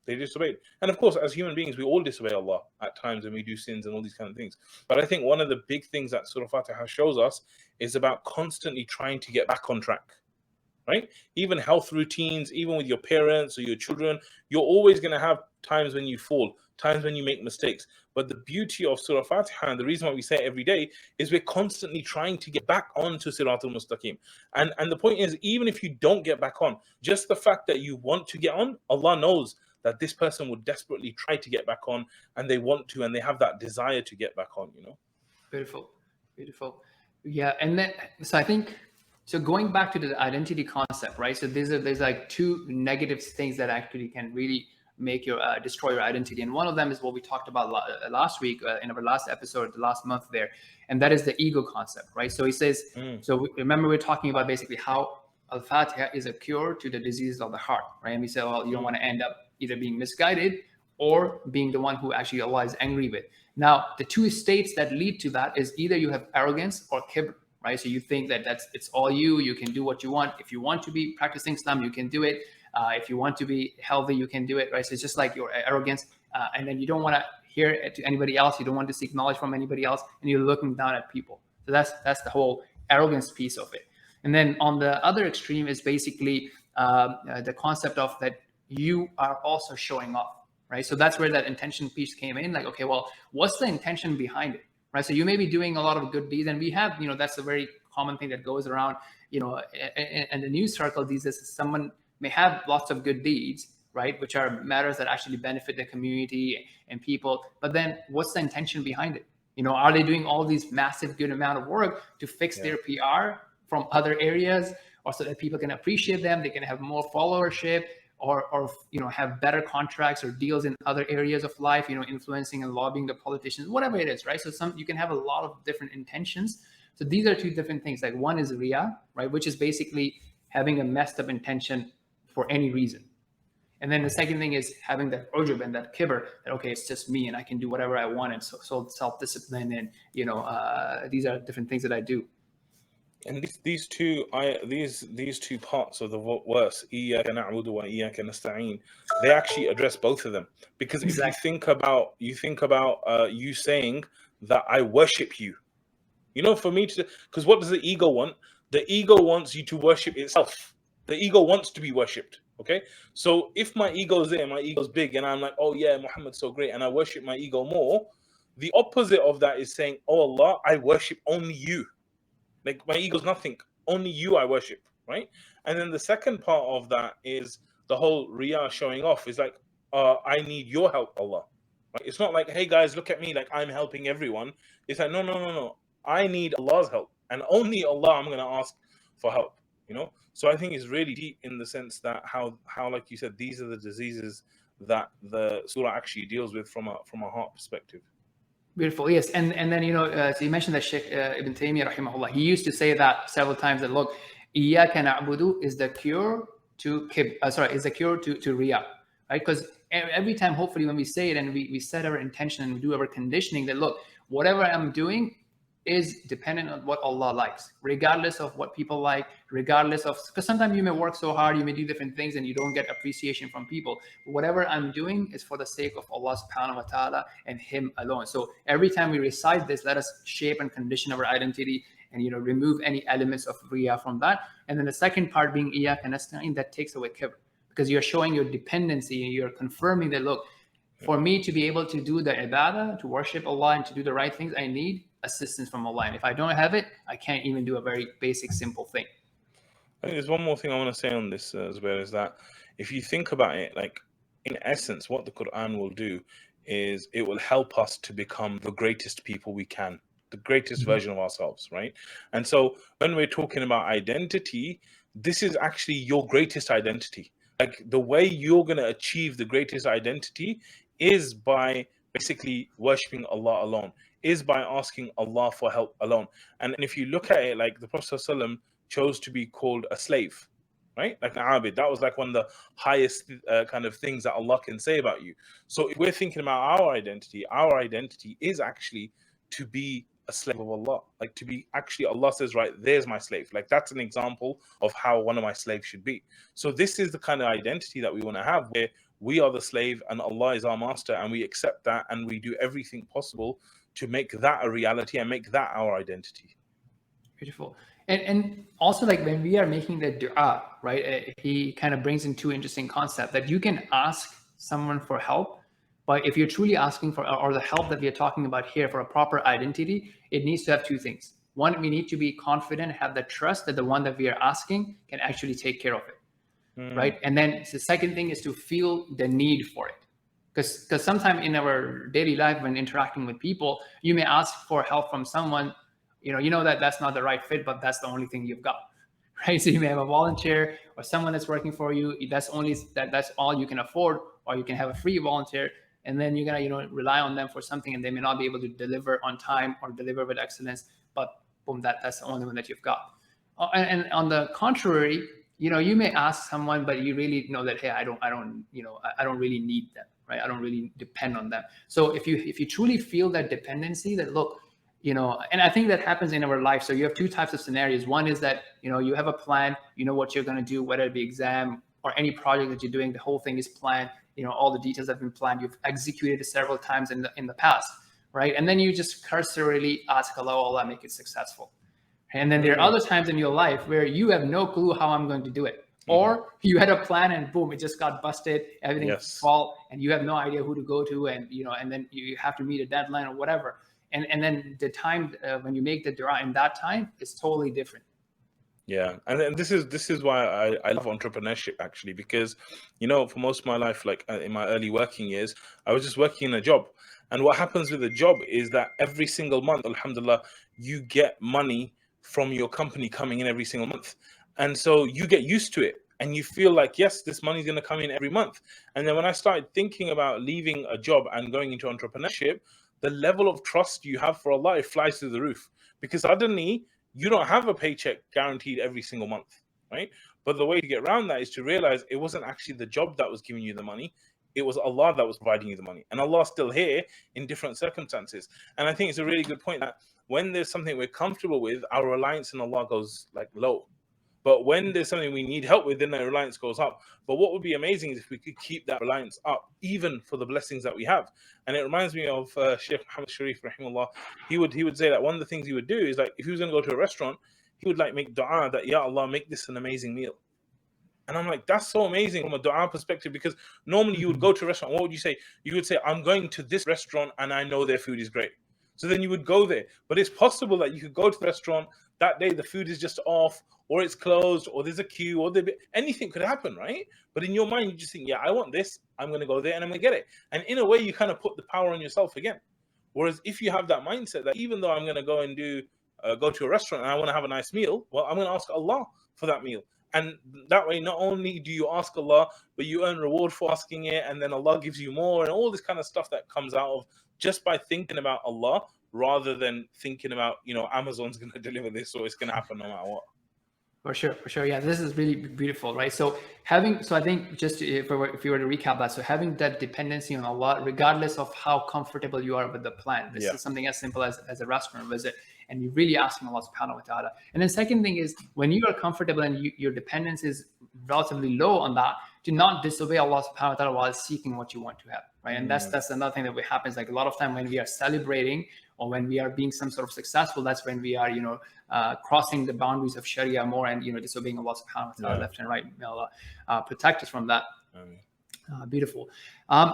And of course, as human beings, we all disobey Allah at times, and we do sins and all these kind of things. But I think one of the big things that Surah Fatiha shows us is about constantly trying to get back on track. Right? Even health routines, even with your parents or your children, you're always going to have times when you fall, times when you make mistakes. But the beauty of Surah Fatiha, and the reason why we say it every day, is we're constantly trying to get back onto Siratul Mustaqim. And the point is, even if you don't get back on, just the fact that you want to get on, Allah knows that this person would desperately try to get back on, and they want to, and they have that desire to get back on, you know. Beautiful, beautiful. Yeah, and then so I think so. Going back to the identity concept, right? So there's like two negative things that actually can really make your destroy your identity, and one of them is what we talked about last week in our last episode, the last month there, and that is the ego concept, right? So he says, so remember we're talking about basically how Al-Fatiha is a cure to the diseases of the heart, right? And we said, well, you don't want to end up either being misguided or being the one who actually Allah is angry with. Now, the two states that lead to that is either you have arrogance or kibr, right? So you think that it's all you can do what you want. If you want to be practicing Islam, you can do it. If you want to be healthy, you can do it, right? So it's just like your arrogance, and then you don't want to hear it to anybody else. You don't want to seek knowledge from anybody else, and you're looking down at people. So that's the whole arrogance piece of it. And then on the other extreme is basically the concept of that you are also showing off. Right. So that's where that intention piece came in. Like, okay, well, what's the intention behind it? Right. So you may be doing a lot of good deeds, and we have, that's a very common thing that goes around, in the news circle these days. Someone may have lots of good deeds, right, which are matters that actually benefit the community and people. But then what's the intention behind it? Are they doing all these massive good amount of work to fix their PR from other areas, or so that people can appreciate them, they can have more followership, or have better contracts or deals in other areas of life, influencing and lobbying the politicians, whatever it is, right? So you can have a lot of different intentions. So these are two different things. Like one is riya, right, which is basically having a messed up intention for any reason. And then the second thing is having that ujub and that kibr, that okay, it's just me and I can do whatever I want, and so self-discipline, and these are different things that I do. And these two parts of the verse, إِيَّاكَ نَعْبُدُ وَإِيَّاكَ نَسْتَعِينُ, they actually address both of them. Because if you think about you saying that I worship you, for me to, because what does the ego want? The ego wants you to worship itself. The ego wants to be worshipped. Okay, so if my ego's there, my ego's big, and I'm like, oh yeah, Muhammad's so great, and I worship my ego more, the opposite of that is saying, oh Allah, I worship only you. Like my ego's nothing, only you I worship, right? And then the second part of that is the whole riyah showing off. Is like, I need your help, Allah. Right? It's not like, hey guys, look at me, like I'm helping everyone. It's like, no. I need Allah's help, and only Allah I'm going to ask for help. So I think it's really deep in the sense that how like you said, these are the diseases that the surah actually deals with from a heart perspective. Beautiful, yes, and then so you mentioned that Sheikh Ibn Taymiyyah rahimahullah, he used to say that several times, that look, إِيَّاكَ نَعْبُدُ is the cure to is the cure to riyah, right? Because every time, hopefully, when we say it and we set our intention and we do our conditioning, that look, whatever I'm doing is dependent on what Allah likes, regardless of what people like, regardless of, because sometimes you may work so hard, you may do different things, and you don't get appreciation from people. But whatever I'm doing is for the sake of Allah subhanahu wa ta'ala and Him alone. So every time we recite this, let us shape and condition our identity, and remove any elements of riyah from that. And then the second part being iyyaka nasta'in, that takes away kibr, because you're showing your dependency, and you're confirming that, look, for me to be able to do the ibadah, to worship Allah and to do the right things, I need assistance from Allah. And if I don't have it, I can't even do a very basic, simple thing. I think there's one more thing I want to say on this as well, is that if you think about it, like in essence, what the Quran will do is it will help us to become the greatest people we can, the greatest version of ourselves, right? And so when we're talking about identity, this is actually your greatest identity. Like the way you're going to achieve the greatest identity is by basically worshipping Allah alone, is by asking Allah for help alone. And if you look at it, like the Prophet ﷺ chose to be called a slave, right? Like an abid. That was like one of the highest kind of things that Allah can say about you. So if we're thinking about our identity is actually to be a slave of Allah. Like to be actually, Allah says, right, there's my slave. Like that's an example of how one of my slaves should be. So this is the kind of identity that we want to have, where we are the slave and Allah is our master, and we accept that, and we do everything possible to make that a reality and make that our identity. Beautiful. And also, like when we are making the dua, right, he kind of brings in two interesting concepts, that you can ask someone for help, But if you're truly asking for, or the help that we are talking about here, for a proper identity, it needs to have two things. One, we need to be confident, have the trust that the one that we are asking can actually take care of it, right? And then the second thing is to feel the need for it. Because sometimes in our daily life, when interacting with people, you may ask for help from someone, you know that that's not the right fit, but that's the only thing you've got, right? So you may have a volunteer or someone that's working for you. That's all you can afford, or you can have a free volunteer, and then you're gonna rely on them for something, and they may not be able to deliver on time or deliver with excellence. But boom, that's the only one that you've got. And on the contrary, you may ask someone, but you really know that, hey, I don't really need them, right? I don't really depend on them. So if you truly feel that dependency, that look, and I think that happens in our life. So you have two types of scenarios. One is that you have a plan, what you're going to do, whether it be exam or any project that you're doing, the whole thing is planned. All the details have been planned. You've executed it several times in the past, right? And then you just cursorily ask Allah, make it successful. And then there are other times in your life where you have no clue how I'm going to do it. Or you had a plan and boom, it just got busted, everything fall, and you have no idea who to go to, and and then you have to meet a deadline or whatever. And then the time when you make the dua in that time is totally different. Yeah, and this is why I love entrepreneurship, actually, because for most of my life, like in my early working years, I was just working in a job. And what happens with a job is that every single month, alhamdulillah, you get money from your company coming in every single month. And so you get used to it, and you feel like, yes, this money's going to come in every month. And then when I started thinking about leaving a job and going into entrepreneurship, the level of trust you have for Allah, it flies through the roof, because suddenly you don't have a paycheck guaranteed every single month, right? But the way to get around that is to realize it wasn't actually the job that was giving you the money. It was Allah that was providing you the money. And Allah's still here in different circumstances. And I think it's a really good point that when there's something we're comfortable with, our reliance on Allah goes like low. But when there's something we need help with, then the reliance goes up. But what would be amazing is if we could keep that reliance up, even for the blessings that we have. And it reminds me of Sheikh Muhammad Sharif, rahimahullah. He would say that one of the things he would do is, like, if he was going to go to a restaurant, he would like make dua that, Ya Allah, make this an amazing meal. And I'm like, that's so amazing from a dua perspective, because normally you would go to a restaurant. What would you say? You would say, I'm going to this restaurant and I know their food is great. So then you would go there. But it's possible that you could go to the restaurant that day, the food is just off, or it's closed, or there's a queue, or anything could happen, right? But in your mind, you just think, yeah, I want this. I'm going to go there and I'm going to get it. And in a way, you kind of put the power on yourself again. Whereas if you have that mindset that even though I'm going to go and go to a restaurant and I want to have a nice meal, well, I'm going to ask Allah for that meal. And that way, not only do you ask Allah, but you earn reward for asking it, and then Allah gives you more, and all this kind of stuff that comes out of just by thinking about Allah, rather than thinking about, Amazon's going to deliver this, or it's going to happen no matter what. For sure. Yeah, this is really beautiful, right? So I think just if you were to recap that, so having that dependency on Allah, regardless of how comfortable you are with the plan, this is something as simple as a restaurant visit, and you're really asking Allah subhanahu wa ta'ala. And then second thing is, when you are comfortable and your dependence is relatively low on that, to not disobey Allah subhanahu wa ta'ala while seeking what you want to have, right? And that's another thing that happens. Like a lot of time when we are celebrating or when we are being some sort of successful, that's when we are, crossing the boundaries of Sharia more and, disobeying Allah subhanahu wa ta'ala left and right. May Allah protect us from that. Beautiful.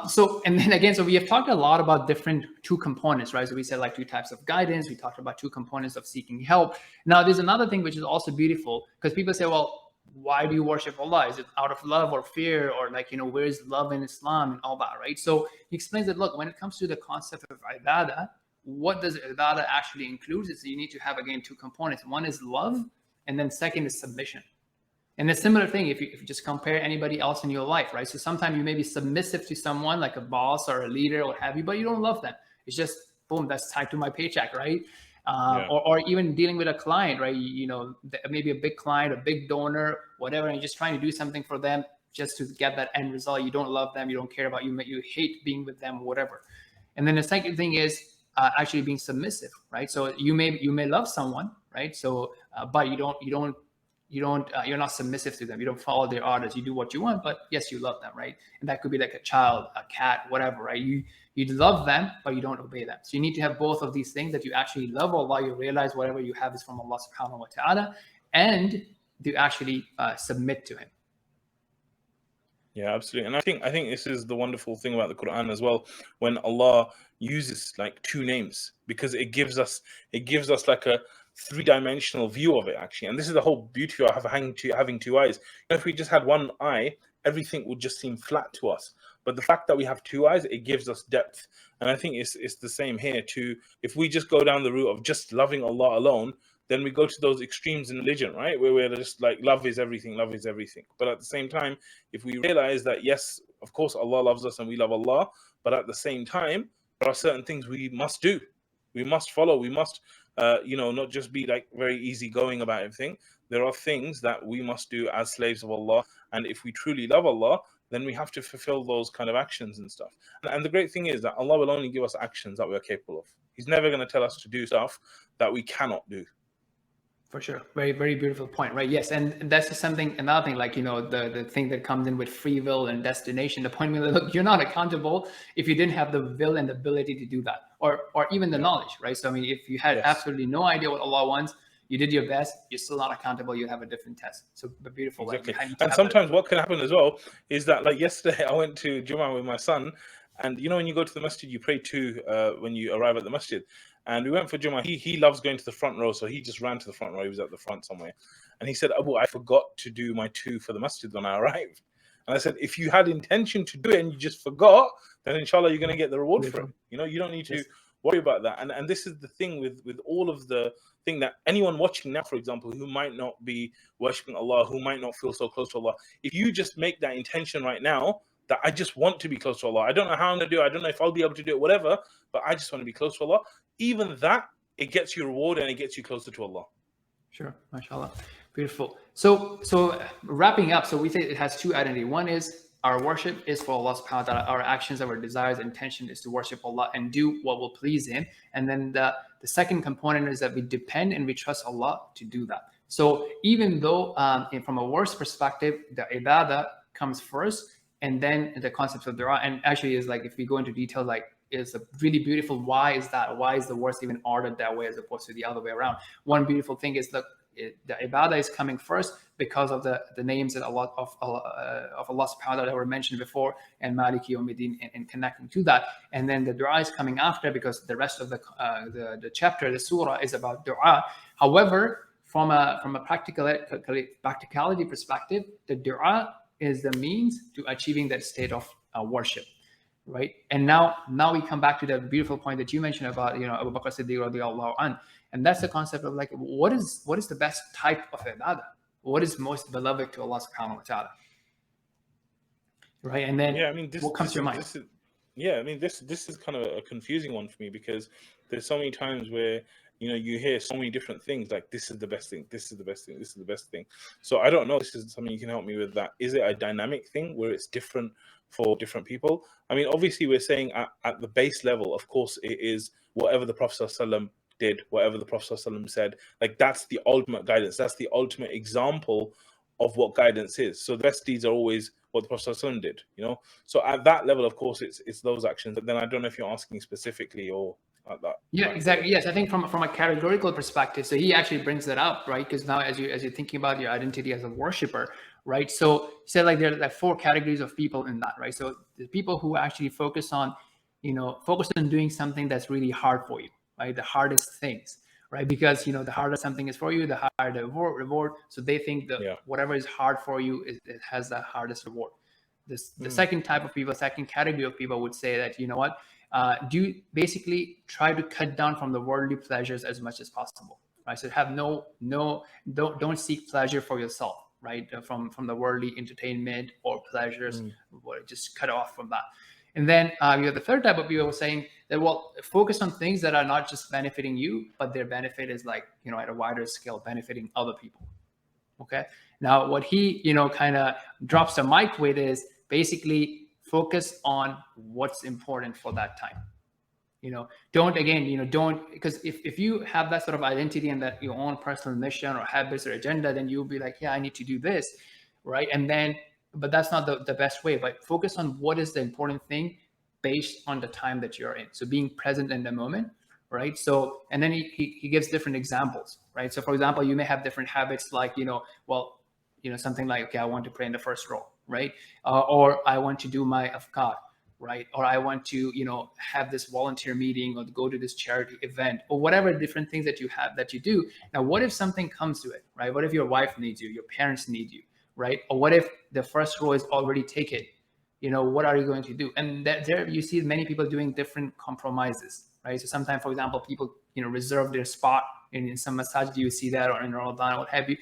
So we have talked a lot about different two components, right? So we said like two types of guidance. We talked about two components of seeking help. Now there's another thing which is also beautiful, because people say, well, why do you worship Allah? Is it out of love or fear, or like, where is love in Islam and all that, right? So he explains that, look, when it comes to the concept of ibadah, what does ibadah actually include is you need to have, again, two components. One is love, and then second is submission. And a similar thing, if you just compare anybody else in your life, right? So sometimes you may be submissive to someone like a boss or a leader or have you, but you don't love them. It's just, boom, that's tied to my paycheck, right? Or even dealing with a client, right? Maybe a big client, a big donor, whatever, and you're just trying to do something for them just to get that end result. You don't love them. You don't care about you. You hate being with them, whatever. And then the second thing is actually being submissive, right? So you may love someone, right? So, but you're not submissive to them. You don't follow their orders. You do what you want, but yes, you love them, right? And that could be like a child, a cat, whatever, right? You love them, but you don't obey them. So you need to have both of these things, that you actually love Allah, you realize whatever you have is from Allah subhanahu wa ta'ala, and to actually submit to Him. Yeah, absolutely. And I think this is the wonderful thing about the Quran as well, when Allah uses like two names, because it gives us like a three-dimensional view of it actually. And this is the whole beauty of having two eyes. If we just had one eye, everything would just seem flat to us. But the fact that we have two eyes, it gives us depth. And I think it's the same here too. If we just go down the route of just loving Allah alone, then we go to those extremes in religion, right? Where we're just like love is everything, love is everything. But at the same time, if we realize that, yes, of course, Allah loves us and we love Allah, but at the same time, there are certain things we must do. We must follow. We must, not just be like very easygoing about everything. There are things that we must do as slaves of Allah. And if we truly love Allah, then we have to fulfill those kind of actions and stuff. And the great thing is that Allah will only give us actions that we're capable of. He's never going to tell us to do stuff that we cannot do. For sure. Very, very beautiful point, right? Yes. And that's just another thing, like, the thing that comes in with free will and destination, the point where, look, you're not accountable if you didn't have the will and the ability to do that, or even the knowledge, right? So, I mean, if you had Yes. absolutely no idea what Allah wants, you did your best, you're still not accountable, you have a different test. So, but beautiful. Exactly. Like, And sometimes what can happen as well is that, like yesterday, I went to Jummah with my son, and when you go to the masjid, you pray when you arrive at the masjid. And we went for Jummah. He loves going to the front row, so he just ran to the front row. He was at the front somewhere, and he said, "Abu, I forgot to do my two for the masjid when I arrived." And I said, "If you had intention to do it and you just forgot, then inshallah you're going to get the reward for it. You don't need to worry about that." And this is the thing with all of the thing that anyone watching now, for example, who might not be worshipping Allah, who might not feel so close to Allah, if you just make that intention right now, that I just want to be close to Allah. I don't know how I'm going to do it. I don't know if I'll be able to do it, whatever, but I just want to be close to Allah. Even that, it gets you reward and it gets you closer to Allah. Sure. MashaAllah. Beautiful. So wrapping up, so we say it has two identity. One is our worship is for Allah subhanahu wa ta'ala. Our actions, our desires, intention is to worship Allah and do what will please Him. And then the second component is that we depend and we trust Allah to do that. So even though from a worse perspective, the ibadah comes first, and then the concept of dua, and actually is like, if we go into detail, like, is a really beautiful. Why is that? Why is the verse even ordered that way as opposed to the other way around? One beautiful thing is that the ibadah is coming first because of the names that Allah of Allah subhanahu wa ta'ala were mentioned before, and Maliki Yawmiddin, and connecting to that. And then the dua is coming after, because the rest of the chapter, the surah, is about dua. However, from a practicality perspective, the dua is the means to achieving that state of worship, right? And now we come back to the beautiful point that you mentioned about Abu Bakr Siddiq radiallahu anh, and that's the concept of like, what is the best type of ibadah? What is most beloved to Allah subhanahu wa ta'ala, right? And then what comes to your mind? This is kind of a confusing one for me, because there's so many times where you hear so many different things, like this is the best thing, this is the best thing, this is the best thing. So I don't know, this is something you can help me with. That is it a dynamic thing where it's different for different people? I mean, obviously we're saying at the base level, of course, it is whatever the Prophet ﷺ did, whatever the Prophet ﷺ said. Like, that's the ultimate guidance, that's the ultimate example of what guidance is. So the best deeds are always what the Prophet ﷺ did, So at that level, of course, it's those actions. But then I don't know if you're asking specifically or like that. Yeah, exactly. Yes, I think from a categorical perspective, so he actually brings that up, right? Because now as you're thinking about your identity as a worshiper, right? So he said, like, there are like 4 categories of people in that, right? So the people who actually focus on doing something that's really hard for you, right? The hardest things, right? Because the harder something is for you, the higher the reward. So they think that whatever is hard for you, it has the hardest reward. The second type of people, second category of people would say that, do you basically try to cut down from the worldly pleasures as much as possible, right? So have don't seek pleasure for yourself, right? From the worldly entertainment or pleasures, just cut off from that. And then you have the third type of people saying that, well, focus on things that are not just benefiting you, but their benefit is like, at a wider scale, benefiting other people. Okay. Now, what he, kind of drops the mic with is basically focus on what's important for that time. Don't, because if you have that sort of identity and that your own personal mission or habits or agenda, then you'll be like, yeah, I need to do this, right? And then, but that's not the best way. But focus on what is the important thing based on the time that you're in. So being present in the moment, right? So, and then he gives different examples, right? So for example, you may have different habits, like, something like, okay, I want to pray in the first row, right? Or I want to do my afkar, right? Or I want to, have this volunteer meeting or go to this charity event or whatever different things that you have that you do. Now, what if something comes to it, right? What if your wife needs you, your parents need you, right? Or what if the first row is already taken? What are you going to do? And there you see many people doing different compromises, right? So sometimes, for example, people, reserve their spot in some masajid. You see that, or in Ramadan, or what have you.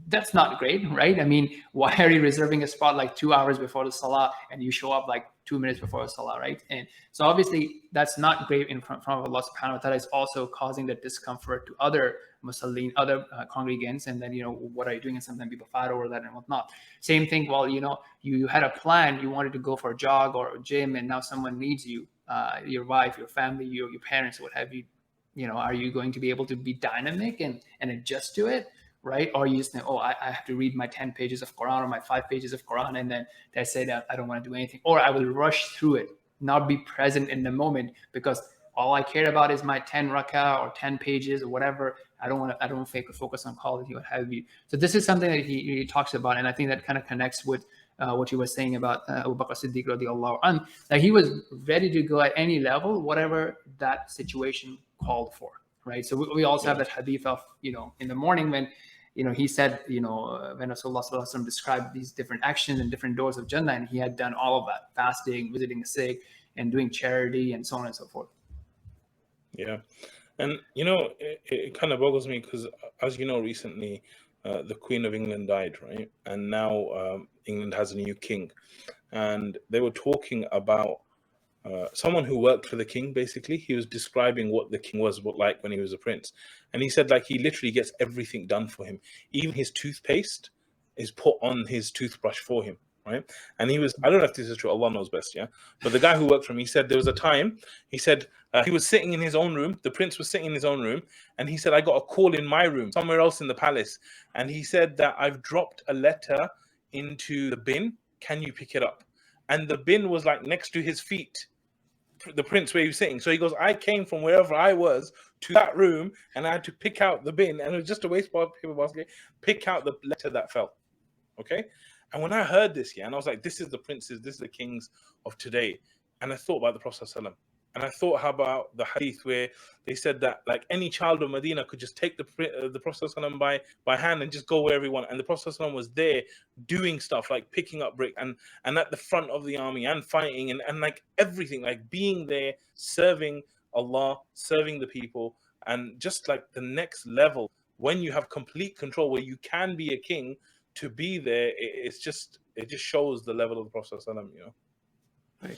That's not great, right? I mean, why are you reserving a spot like 2 hours before the salah and you show up like 2 minutes before the salah, right? And so obviously that's not great in front of Allah subhanahu wa ta'ala. It's also causing that discomfort to other musallin, other congregants. And then, what are you doing? And sometimes people fight over that and whatnot. Same thing, well, you had a plan, you wanted to go for a jog or a gym, and now someone needs you, your wife, your family, your parents, what have you. Are you going to be able to be dynamic and adjust to it? Right? Or you just think, I have to read my 10 pages of Quran or my 5 pages of Quran, and then they say that I don't want to do anything, or I will rush through it, not be present in the moment because all I care about is my 10 rakah or 10 pages or whatever. I don't focus on quality, what have you. So this is something that he talks about, and I think that kind of connects with what you were saying about Abu Bakr Siddiq radiallahu anhu, that he was ready to go at any level, whatever that situation called for, right? So we also have that hadith of, in the morning when, he said, when Rasulullah sallallahu alaihi wasallam described these different actions and different doors of Jannah, and he had done all of that, fasting, visiting the sick, and doing charity, and so on and so forth. Yeah. And, it kind of boggles me because, as you know, recently the Queen of England died, right? And now England has a new king. And they were talking about someone who worked for the king, basically. He was describing what the king was like when he was a prince. And he said, like, he literally gets everything done for him. Even his toothpaste is put on his toothbrush for him, right? And he was, I don't know if this is true, Allah knows best, yeah? But the guy who worked for him, he said there was a time, he said he was sitting in his own room, the prince was sitting in his own room, and he said, I got a call in my room, somewhere else in the palace. And he said that I've dropped a letter into the bin, can you pick it up? And the bin was like next to his feet, the prince where he was sitting. So he goes, I came from wherever I was to that room and I had to pick out the bin, and it was just a waste paper basket, pick out the letter that fell. Okay. And when I heard this, and I was like, this is the princes, this is the kings of today. And I thought about the Prophet ﷺ. And I thought about the hadith where they said that like any child of Medina could just take the Prophet ﷺ by hand and just go wherever he wanted. And the Prophet ﷺ was there doing stuff like picking up brick and at the front of the army and fighting and like everything, like being there, serving Allah, serving the people, and just like the next level when you have complete control, where you can be a king, to be there, it just shows the level of the Prophet ﷺ, Right.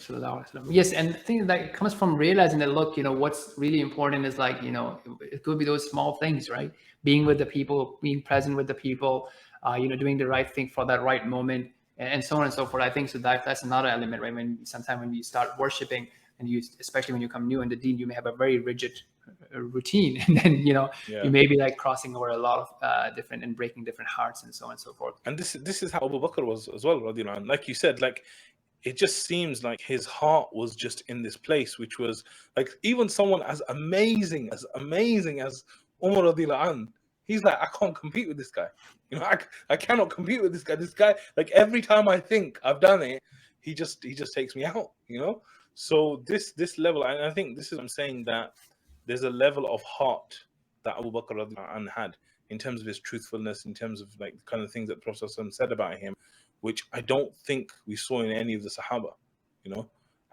Yes, and I think that it comes from realizing that, look, what's really important is like, it could be those small things, right? Being with the people, being present with the people, doing the right thing for that right moment, and so on and so forth. I think so that's another element, right? Sometimes when you start worshiping, and especially when you come new in the deen, you may have a very rigid routine, and then you may be like crossing over a lot of different and breaking different hearts and so on and so forth. And this is how Abu Bakr was as well, radiallahu anh. Like you said, like it just seems like his heart was just in this place, which was like even someone as amazing as Umar radiallahu anh, he's like, I can't compete with this guy. I cannot compete with this guy. This guy, like every time I think I've done it, he just takes me out, So this level, and I think this is what I'm saying, that there's a level of heart that Abu Bakr radiallahu anh had in terms of his truthfulness, in terms of like the kind of things that the Prophet said about him, which I don't think we saw in any of the Sahaba,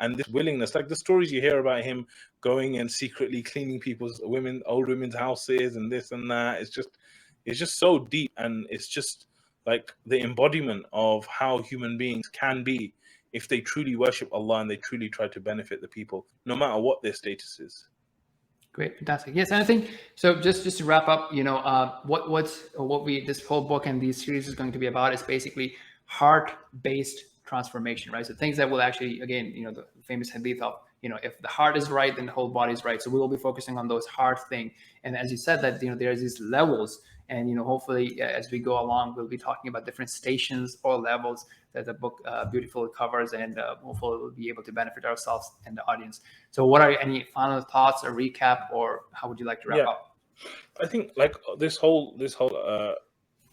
and this willingness, like the stories you hear about him going and secretly cleaning old women's houses and this and that, it's just so deep, and it's just like the embodiment of how human beings can be if they truly worship Allah and they truly try to benefit the people, no matter what their status is. Great, fantastic. Yes, and I think so. Just to wrap up, this whole book and these series is going to be about is basically heart-based transformation, right? So things that will actually, again, the famous hadith of, if the heart is right, then the whole body is right. So we will be focusing on those heart things. And as you said, that there's these levels, and hopefully as we go along, we'll be talking about different stations or levels that the book beautifully covers, and hopefully we'll be able to benefit ourselves and the audience. So what are any final thoughts or recap, or how would you like to wrap up? I think like this whole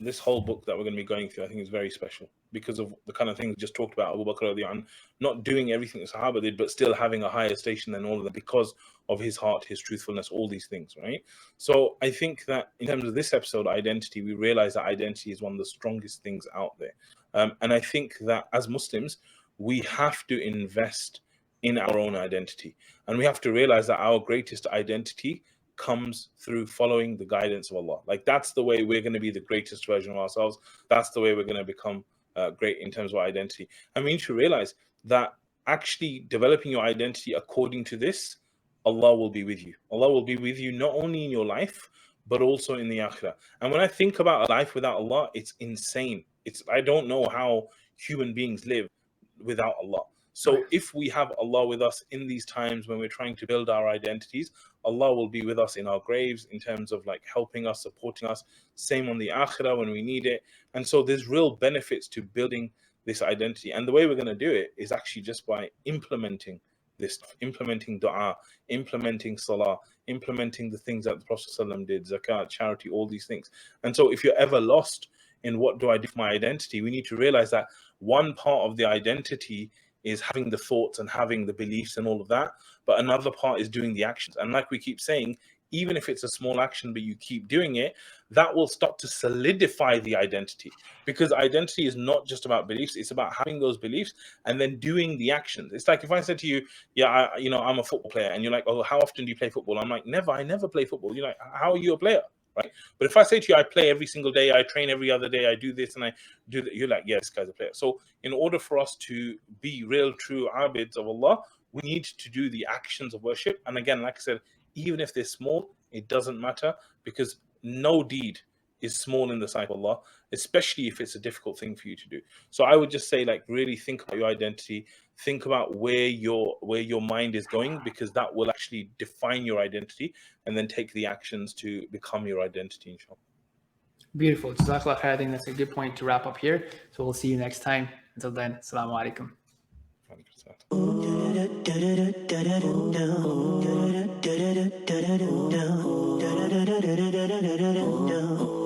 this whole book that we're going to be going through, I think is very special because of the kind of things we just talked about. Abu Bakr radiallahu anhu, not doing everything the Sahaba did, but still having a higher station than all of them because of his heart, his truthfulness, all these things, right? So I think that in terms of this episode, identity, we realize that identity is one of the strongest things out there. And I think that as Muslims, we have to invest in our own identity. And we have to realize that our greatest identity comes through following the guidance of Allah. Like, that's the way we're going to be the greatest version of ourselves. That's the way we're going to become great in terms of identity. And we need to realize that actually developing your identity according to this, Allah will be with you. Allah will be with you not only in your life, but also in the akhirah. And when I think about a life without Allah, it's insane. I don't know how human beings live without Allah. So if we have Allah with us in these times when we're trying to build our identities, Allah will be with us in our graves in terms of like helping us, supporting us. Same on the akhirah when we need it. And so there's real benefits to building this identity. And the way we're going to do it is actually just by implementing this stuff, implementing dua, implementing salah, implementing the things that the Prophet ﷺ did, zakat, charity, all these things. And so if you're ever lost in what do I do for my identity, we need to realize that one part of the identity is having the thoughts and having the beliefs and all of that, but another part is doing the actions. And like we keep saying, even if it's a small action, but you keep doing it, that will start to solidify the identity. Because identity is not just about beliefs, it's about having those beliefs and then doing the actions. It's like if I said to you, yeah, I'm a football player, and you're like, oh, how often do you play football? I'm like, never, I never play football. You're like, how are you a player? Right? But if I say to you, I play every single day, I train every other day, I do this and I do that, you're like, yeah, this guy's a player. So in order for us to be real, true abids of Allah, we need to do the actions of worship. And again, like I said, even if they're small, it doesn't matter, because no deed is small in the sight of Allah, especially if it's a difficult thing for you to do. So I would just say, like, really think about your identity, think about where your mind is going, because that will actually define your identity, and then take the actions to become your identity, inshallah. Beautiful. Jazakallah khair. I think that's a good point to wrap up here. So we'll see you next time. Until then, assalamu alaikum. Alaikum.